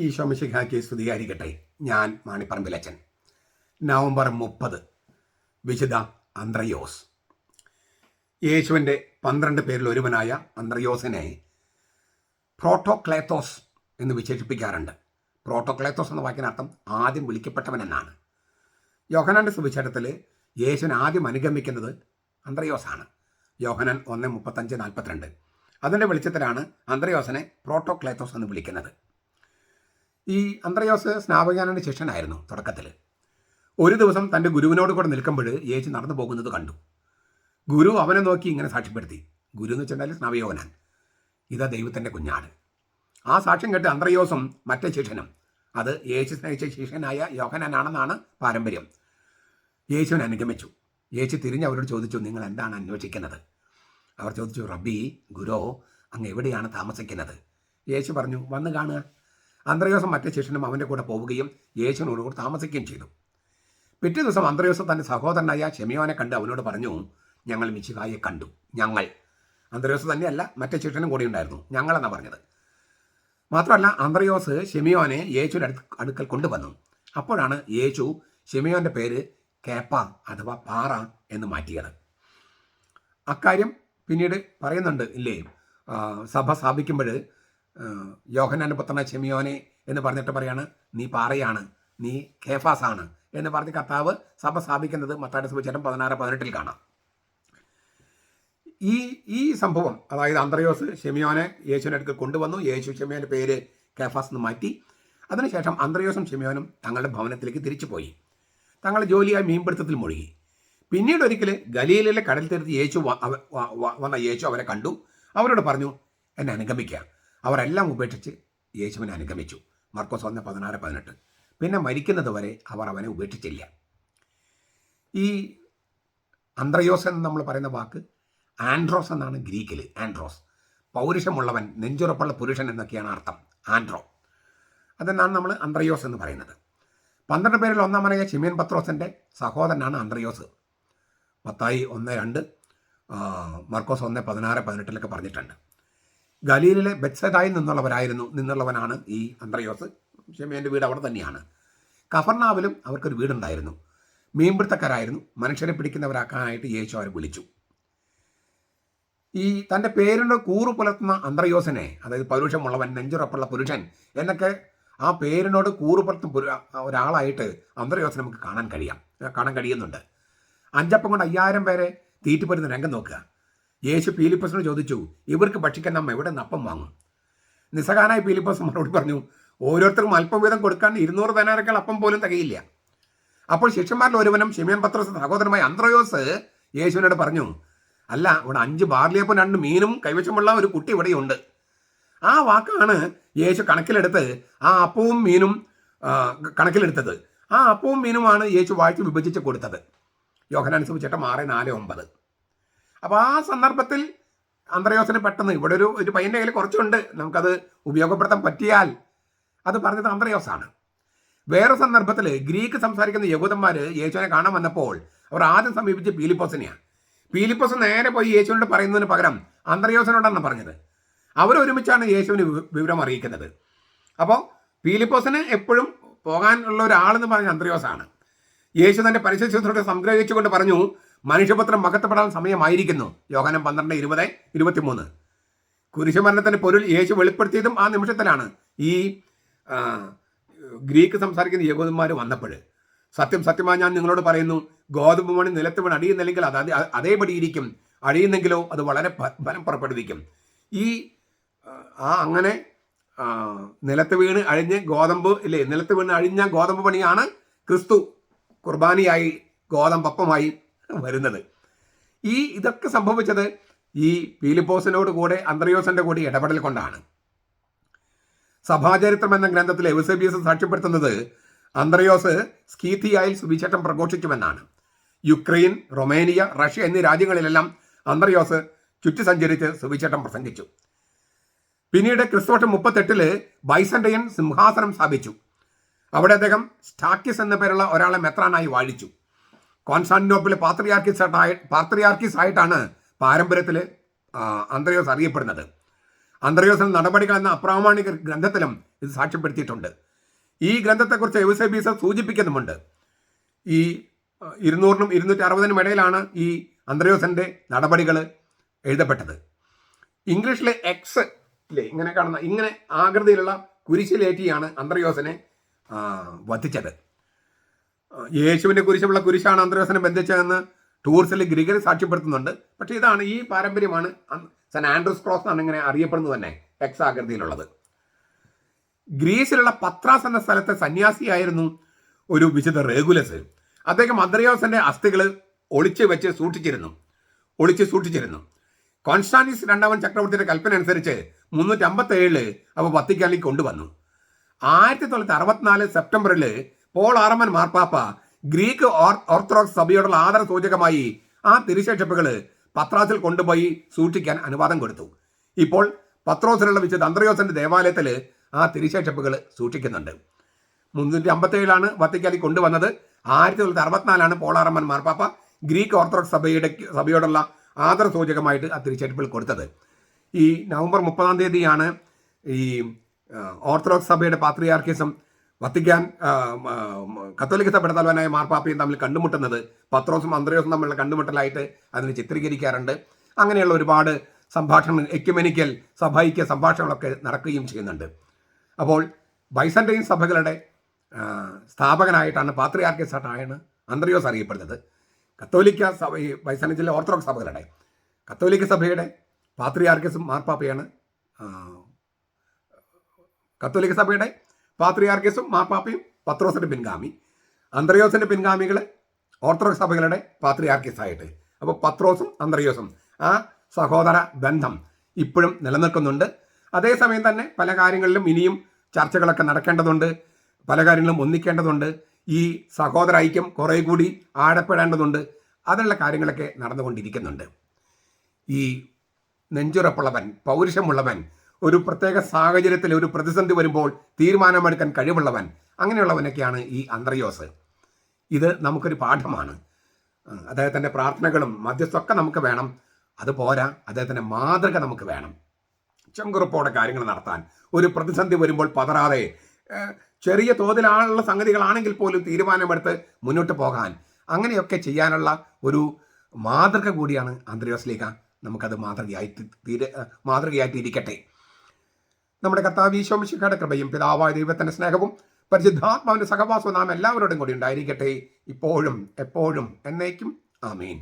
ഈശോ മിശിഹായ്ക്ക് സ്തുതിയായിരിക്കട്ടെ. ഞാൻ മാണിപ്പറമ്പിലച്ചൻ. നവംബർ 30 വിശുദ്ധ അന്ത്രയോസ്. യേശുവിൻ്റെ 12 പേരിൽ ഒരുവനായ അന്ത്രയോസിനെ പ്രോട്ടോക്ലേത്തോസ് എന്ന് വിശേഷിപ്പിക്കാറുണ്ട്. പ്രോട്ടോക്ലേത്തോസ് എന്ന വാക്കിനർത്ഥം ആദ്യം വിളിക്കപ്പെട്ടവൻ എന്നാണ്. യോഹന്നാൻ്റെ സുവിശേഷത്തിൽ യേശുവിനെ ആദ്യം അനുഗമിക്കുന്നത് അന്ത്രയോസാണ്. യോഹന്നാൻ 1:35-42. അതിൻ്റെ വെളിച്ചത്തിലാണ് അന്ത്രയോസിനെ പ്രോട്ടോക്ലേത്തോസ് എന്ന് വിളിക്കുന്നത്. ഈ അന്ത്രയോസ് സ്നാപകയാനൻ്റെ ശിഷ്യനായിരുന്നു തുടക്കത്തിൽ. ഒരു ദിവസം തൻ്റെ ഗുരുവിനോട് കൂടെ നിൽക്കുമ്പോൾ യേശു നടന്നു പോകുന്നത് കണ്ടു. ഗുരു അവനെ നോക്കി ഇങ്ങനെ സാക്ഷ്യപ്പെടുത്തി. ഗുരു എന്ന് വെച്ചിട്ടുണ്ടെങ്കിൽ സ്നാപകയോഹന്നാൻ, ഇതാ ദൈവത്തിൻ്റെ കുഞ്ഞാട്. ആ സാക്ഷ്യം കേട്ട് അന്ത്രയോസും മറ്റേ ശിഷ്യനും, അത് യേശു സ്നേഹിച്ച ശിഷ്യനായ യോഹന്നാനാണെന്നാണ് പാരമ്പര്യം, യേശുവിനെ അനുഗമിച്ചു. യേശു തിരിഞ്ഞ് അവരോട് ചോദിച്ചു, നിങ്ങൾ എന്താണ് അന്വേഷിക്കുന്നത്? അവർ ചോദിച്ചു, റബ്ബി, ഗുരു, അങ്ങ് എവിടെയാണ് താമസിക്കുന്നത്? യേശു പറഞ്ഞു, വന്ന് കാണുക. അന്ത്രയോസും മറ്റേ ശിഷ്യനും അവൻ്റെ കൂടെ പോവുകയും യേശുവിനോട് കൂടെ താമസിക്കുകയും ചെയ്തു. പിറ്റേ ദിവസം അന്ത്രയോസ് തൻ്റെ സഹോദരനായ ശിമയോനെ കണ്ട് അവനോട് പറഞ്ഞു, ഞങ്ങൾ മിശിഹായെ കണ്ടു. ഞങ്ങൾ, അന്ത്രയോസ് തന്നെയല്ല, മറ്റേ ശിഷ്യനും കൂടി ഉണ്ടായിരുന്നു. ഞങ്ങളെന്നാണ് പറഞ്ഞത്. മാത്രമല്ല, അന്ത്രയോസ് ശിമയോനെ യേശുവിൻ്റെ അടുക്കൽ കൊണ്ടുവന്നു. അപ്പോഴാണ് യേശു ശിമയോൻ്റെ പേര് കേപ്പ അഥവാ പാറ എന്ന് മാറ്റിയത്. അക്കാര്യം പിന്നീട് പറയുന്നുണ്ട് ഇല്ലേ? സഭ സ്ഥാപിക്കുമ്പോൾ യോഹന്നാൻ്റെ പുത്രനായ ശിമയോനെ എന്ന് പറഞ്ഞിട്ട് പറയാണ്, നീ പാറയാണ്, നീ കേഫാസാണ് എന്ന് പറഞ്ഞ് കർത്താവ് സഭ സ്ഥാപിക്കുന്നത് മത്തായിയുടെ സുവിശേഷം 16-18 കാണാം. ഈ സംഭവം, അതായത് അന്ത്രയോസ് ശിമയോനെ യേശുവിൻ്റെ അടുക്കൽ കൊണ്ടുവന്നു. യേശു ശിമയോൻ്റെ പേര് കേഫാസ് എന്ന് മാറ്റി. അതിനുശേഷം അന്ത്രയോസും ശിമയോനും തങ്ങളുടെ ഭവനത്തിലേക്ക് തിരിച്ചു പോയി. തങ്ങളുടെ ജോലിയായി മീൻപിടുത്തത്തിൽ മുഴുകി. പിന്നീട് ഒരിക്കൽ ഗലീലയിലെ കടൽ തീരത്ത് വന്ന യേശു അവരെ കണ്ടു. അവരോട് പറഞ്ഞു, എന്നെ അനുഗമിക്കുക. അവരെല്ലാം ഉപേക്ഷിച്ച് യേശുവിനെ അനുഗമിച്ചു. മർക്കോസ് 1:16-18. പിന്നെ മരിക്കുന്നത് വരെ അവർ അവനെ ഉപേക്ഷിച്ചില്ല. ഈ അന്ത്രയോസ് എന്ന് നമ്മൾ പറയുന്ന വാക്ക് ആൻഡ്രോസ് എന്നാണ് ഗ്രീക്കിൽ. ആൻഡ്രോസ്, പൗരുഷമുള്ളവൻ, നെഞ്ചുറപ്പുള്ള പുരുഷൻ എന്നൊക്കെയാണ് അർത്ഥം. ആൻഡ്രോ, അതെന്നാണ് നമ്മൾ അന്ത്രയോസ് എന്ന് പറയുന്നത്. 12 പേരിൽ ഒന്നാമനായ ശിമയോൻ പത്രോസിൻ്റെ സഹോദരനാണ് അന്ത്രയോസ്. മത്തായി 1:2, മർക്കോസ് 1:16-18 പറഞ്ഞിട്ടുണ്ട്. ഗലീലിലെ ബെത്സദായിൽ നിന്നുള്ളവനാണ് ഈ അന്ത്രയോസ്. ശിമയോൻ്റെ വീട് അവിടെ തന്നെയാണ്. കഫർനാവിലും അവർക്കൊരു വീടുണ്ടായിരുന്നു. മീൻപിടുത്തക്കാരായിരുന്നു. മനുഷ്യരെ പിടിക്കുന്നവരാക്കാനായിട്ട് യേശു അവരെ വിളിച്ചു. ഈ തൻ്റെ പേരിൻ്റെ കൂറു പുലർത്തുന്ന അന്ത്രയോസിനെ, അതായത് പൗരുഷമുള്ളവൻ, നെഞ്ചുറപ്പുള്ള പുരുഷൻ എന്നൊക്കെ ആ പേരിനോട് കൂറു പുലർത്തുന്ന ഒരാളായിട്ട് അന്ത്രയോസിനെ നമുക്ക് കാണാൻ കഴിയുന്നുണ്ട്. 5 അപ്പം കൊണ്ട് 5000 പേരെ തീറ്റിപ്പരുന്ന രംഗം നോക്കുക. യേശു പീലിപ്പോസിനോട് ചോദിച്ചു, ഇവർക്ക് ഭക്ഷിക്കാൻ നമ്മ എവിടെ നിന്ന് അപ്പം വാങ്ങും? നിസ്സഹായനായ പീലിപ്പോസ് മറുപടി പറഞ്ഞു, ഓരോരുത്തർക്കും അല്പം വീതം കൊടുക്കാൻ 200 ദേനാരേക്കാൾ അപ്പം പോലും തികയില്ല. അപ്പോൾ ശിഷ്യന്മാരിൽ ഒരുവനും ശിമയോൻ പത്രോസ് സഹോദരമായ അന്ത്രയോസ് യേശുവിനോട് പറഞ്ഞു, അല്ല, ഇവിടെ 5 ബാർലിയപ്പം 2 മീനും കൈവശമുള്ള ഒരു കുട്ടി ഇവിടെയുണ്ട്. ആ വാക്കാണ് യേശു കണക്കിലെടുത്ത് ആ അപ്പവും മീനും കണക്കിലെടുത്തത്. ആ അപ്പവും മീനുമാണ് യേശു വാഴ്ച വിഭജിച്ച് കൊടുത്തത്. യോഹന്നാൻ സുവിശേഷം 6:4-9. അപ്പോൾ ആ സന്ദർഭത്തിൽ അന്ത്രയോസിന് പെട്ടെന്ന് ഇവിടെ ഒരു പയ്യൻ്റെ കയ്യിൽ കുറച്ചുണ്ട്, നമുക്കത് ഉപയോഗപ്പെടുത്താൻ പറ്റിയാൽ, അത് പറഞ്ഞത് അന്ത്രയോസാണ്. വേറെ സന്ദർഭത്തിൽ ഗ്രീക്ക് സംസാരിക്കുന്ന യഹൂദന്മാർ യേശുവിനെ കാണാൻ വന്നപ്പോൾ അവർ ആദ്യം സമീപിച്ച് പീലിപ്പോസിനെയാണ്. പീലിപ്പോസ് നേരെ പോയി യേശുവിനോട് പറയുന്നതിന് പകരം അന്ത്രയോസിനോടാണ് പറഞ്ഞത്. അവരൊരുമിച്ചാണ് യേശുവിന് വിവരം അറിയിക്കുന്നത്. അപ്പോൾ പീലിപ്പോസിന് എപ്പോഴും പോകാനുള്ള ഒരാളെന്ന് പറഞ്ഞ അന്ത്രയോസാണ്. യേശു തൻ്റെ പരിശുദ്ധത്തോടെ സംഗ്രഹിച്ചുകൊണ്ട് പറഞ്ഞു, മനുഷ്യപുത്രം മഹത്വപ്പെടാൻ സമയമായിരിക്കുന്നു. യോഹന്നാൻ 12:20-23. കുരിശുമരണത്തിൻ്റെ പൊരുൾ യേശു വെളിപ്പെടുത്തിയതും ആ നിമിഷത്തിലാണ്. ഈ ഗ്രീക്ക് സംസാരിക്കുന്ന യഹൂദന്മാർ വന്നപ്പോൾ, സത്യം സത്യമായി ഞാൻ നിങ്ങളോട് പറയുന്നു, ഗോതമ്പ് മണി നിലത്ത് വീണ് അടിയുന്നില്ലെങ്കിൽ അത് അതേപടി ഇരിക്കും, അടിയുന്നെങ്കിലോ അത് വളരെ ഫലം പുറപ്പെടുവിക്കും. അങ്ങനെ നിലത്ത് വീണ് അഴിഞ്ഞ ഗോതമ്പ് പണിയാണ് ക്രിസ്തു കുർബാനയായി ഗോതമ്പപ്പമായി വരുന്നത്. ഇതൊക്കെ സംഭവിച്ചത് ഈ പീലിപ്പോസിനോട് കൂടെ അന്ത്രയോസിൻ്റെ കൂടി ഇടപെടൽ കൊണ്ടാണ്. സഭാചരിത്രം എന്ന ഗ്രന്ഥത്തിൽ എവസേബിയസ് സാക്ഷ്യപ്പെടുത്തുന്നത് അന്ത്രയോസ് സ്കീത്തിയായിൽ സുവിശേഷം പ്രഘോഷിച്ചുവെന്നാണ്. യുക്രൈൻ, റൊമേനിയ, റഷ്യ എന്നീ രാജ്യങ്ങളിലെല്ലാം അന്ത്രയോസ് ചുറ്റി സഞ്ചരിച്ച് സുവിശേഷം പ്രസംഗിച്ചു. പിന്നീട് ക്രിസ്തുവർഷം 38 ബൈസന്റയൻ സിംഹാസനം സ്ഥാപിച്ചു. അവിടെ അദ്ദേഹം സ്റ്റാക്കിസ് എന്ന പേരുള്ള ഒരാളെ മെത്രാനായി വാഴിച്ചു. കോൺസ്റ്റാന്റിനോപ്പിൾ പാത്രിയാർക്കീസ് ആയിട്ടാണ് പാരമ്പര്യത്തിൽ അന്ത്രയോസ് അറിയപ്പെടുന്നത്. അന്ത്രയോസിന്റെ നടപടികൾ എന്ന അപ്രാമാണിക ഗ്രന്ഥത്തിലും ഇത് സാക്ഷ്യപ്പെടുത്തിയിട്ടുണ്ട്. ഈ ഗ്രന്ഥത്തെക്കുറിച്ച് എവസേബീസ് സൂചിപ്പിക്കുന്നുമുണ്ട്. ഈ 200-നും 260-നും ഇടയിലാണ് ഈ അന്ത്രയോസിൻ്റെ നടപടികൾ എഴുതപ്പെട്ടത്. ഇംഗ്ലീഷിലെ എക്സ് ഇല്ലേ, ഇങ്ങനെ കാണുന്ന ഇങ്ങനെ ആകൃതിയിലുള്ള കുരിശിലേറ്റിയാണ് അന്ത്രയോസിനെ വധിച്ചത്. യേശുവിൻ്റെ കുരിശുള്ള കുരിശാണ് അന്ത്രയോസിനെ ബന്ധിച്ചതെന്ന് ടൂർസിൽ ഗ്രിഗറി സാക്ഷ്യപ്പെടുത്തുന്നുണ്ട്. പക്ഷേ ഇതാണ്, ഈ പാരമ്പര്യമാണ് സെന്റ് ആൻഡ്രൂസ് ക്രോസ് എന്നാണ് ഇങ്ങനെ അറിയപ്പെടുന്നത് തന്നെ, എക്സ് ആകൃതിയിലുള്ളത്. ഗ്രീസിലുള്ള പത്രാസ് എന്ന സ്ഥലത്തെ സന്യാസിയായിരുന്നു ഒരു വിശുദ്ധ റെഗുലസ്. അദ്ദേഹം അന്ത്രയോസിന്റെ അസ്ഥികൾ ഒളിച്ചു സൂക്ഷിച്ചിരുന്നു. കോൺസ്റ്റാന്റീസ് രണ്ടാമൻ ചക്രവർത്തിയുടെ കൽപ്പന അനുസരിച്ച് 357 അവ വത്തിക്കാനിലേക്ക് കൊണ്ടുവന്നു. 1964 സെപ്റ്റംബറിൽ പോൾ ആറാമൻ മാർപ്പാപ്പ ഗ്രീക്ക് ഓർത്തഡോക്സ് സഭയോടുള്ള ആദര സൂചകമായി ആ തിരുശേഷിപ്പുകൾ പത്രാസിൽ കൊണ്ടുപോയി സൂക്ഷിക്കാൻ അനുവാദം കൊടുത്തു. ഇപ്പോൾ പത്രോസിലുള്ള വിശുദ്ധ അന്ത്രയോസിന്റെ ദേവാലയത്തിൽ ആ തിരുശേഷിപ്പുകൾ സൂക്ഷിക്കുന്നുണ്ട്. 357 വത്തിക്കാനിലേക്ക് കൊണ്ടുവന്നത്. 1964 പോൾ ആറാമൻ മാർപ്പാപ്പ ഗ്രീക്ക് ഓർത്തഡോക്സ് സഭയോടുള്ള ആദര സൂചകമായിട്ട് ആ തിരുശേഷിപ്പുകൾ കൊടുത്തത്. ഈ നവംബർ 30 ഈ ഓർത്തഡോക്സ് സഭയുടെ പാത്രിയാർക്കീസും വത്തിക്കാൻ കത്തോലിക്ക സഭയുടെ തലവനായ മാർപ്പാപ്പയും തമ്മിൽ കണ്ടുമുട്ടുന്നത് പത്രോസും അന്ത്രയോസും തമ്മിലുള്ള കണ്ടുമുട്ടലായിട്ട് അതിനെ ചിത്രീകരിക്കാറുണ്ട്. അങ്ങനെയുള്ള ഒരുപാട് സംഭാഷണങ്ങൾ, എക്യുമെനിക്കൽ സഭൈക്യ സംഭാഷണങ്ങളൊക്കെ നടക്കുകയും ചെയ്യുന്നുണ്ട്. അപ്പോൾ ബൈസന്റൈൻ സഭകളുടെ സ്ഥാപകനായിട്ടാണ്, പാത്രിയാർക്കീസായിട്ടാണ് അന്ത്രയോസ് അറിയപ്പെടുന്നത്. കത്തോലിക്ക സഭ, ഈ ബൈസന്റൈനിലെ ഓർത്തഡോക്സ് സഭകളുടെ കത്തോലിക്ക സഭയുടെ പാത്രിയാർക്കീസും മാർപ്പാപ്പയാണ്. കത്തോലിക്ക സഭയുടെ പാത്രിയാർക്കീസും മാർപ്പാപ്പയും പത്രോസിന്റെ പിൻഗാമി, അന്ത്രയോസിന്റെ പിൻഗാമികൾ ഓർത്തഡോക്സ് സഭകളുടെ പാത്രിയാർക്കീസായിട്ട്. അപ്പോൾ പത്രോസും അന്ത്രയോസും ആ സഹോദര ബന്ധം ഇപ്പോഴും നിലനിൽക്കുന്നുണ്ട്. അതേസമയം തന്നെ പല കാര്യങ്ങളിലും ഇനിയും ചർച്ചകളൊക്കെ നടക്കേണ്ടതുണ്ട്, പല കാര്യങ്ങളും ഒന്നിക്കേണ്ടതുണ്ട്. ഈ സഹോദര ഐക്യം കുറേ കൂടി ആഴപ്പെടേണ്ടതുണ്ട്. അതിനുള്ള കാര്യങ്ങളൊക്കെ നടന്നുകൊണ്ടിരിക്കുന്നുണ്ട്. ഈ നെഞ്ചുറപ്പുള്ളവൻ, പൗരുഷമുള്ളവൻ, ഒരു പ്രത്യേക സാഹചര്യത്തിൽ ഒരു പ്രതിസന്ധി വരുമ്പോൾ തീരുമാനമെടുക്കാൻ കഴിവുള്ളവൻ, അങ്ങനെയുള്ളവനൊക്കെയാണ് ഈ അന്ത്രയോസ്. ഇത് നമുക്കൊരു പാഠമാണ്. അദ്ദേഹത്തിൻ്റെ പ്രാർത്ഥനകളും മധ്യസ്ഥമൊക്കെ നമുക്ക് വേണം. അതുപോരാ, അദ്ദേഹത്തിൻ്റെ മാതൃക നമുക്ക് വേണം. ചെങ്കുറപ്പോടെ കാര്യങ്ങൾ നടത്താൻ, ഒരു പ്രതിസന്ധി വരുമ്പോൾ പതറാതെ, ചെറിയ തോതിലുള്ള സംഗതികളാണെങ്കിൽ പോലും തീരുമാനമെടുത്ത് മുന്നോട്ട് പോകാൻ, അങ്ങനെയൊക്കെ ചെയ്യാനുള്ള ഒരു മാതൃക കൂടിയാണ് അന്ത്രയോസ് ലീഗ. നമുക്കത് മാതൃകയായിട്ട് ഇരിക്കട്ടെ. നമ്മുടെ കർത്താവ് ഈശോ മിശിഹായുടെ കൃപയും പിതാവായ ദൈവത്തിൻ്റെ സ്നേഹവും പരിശുദ്ധാത്മാവിൻ്റെ സഹവാസവും നാം എല്ലാവരോടും കൂടി ഉണ്ടായിരിക്കട്ടെ, ഇപ്പോഴും എപ്പോഴും എന്നേക്കും. ആമേൻ.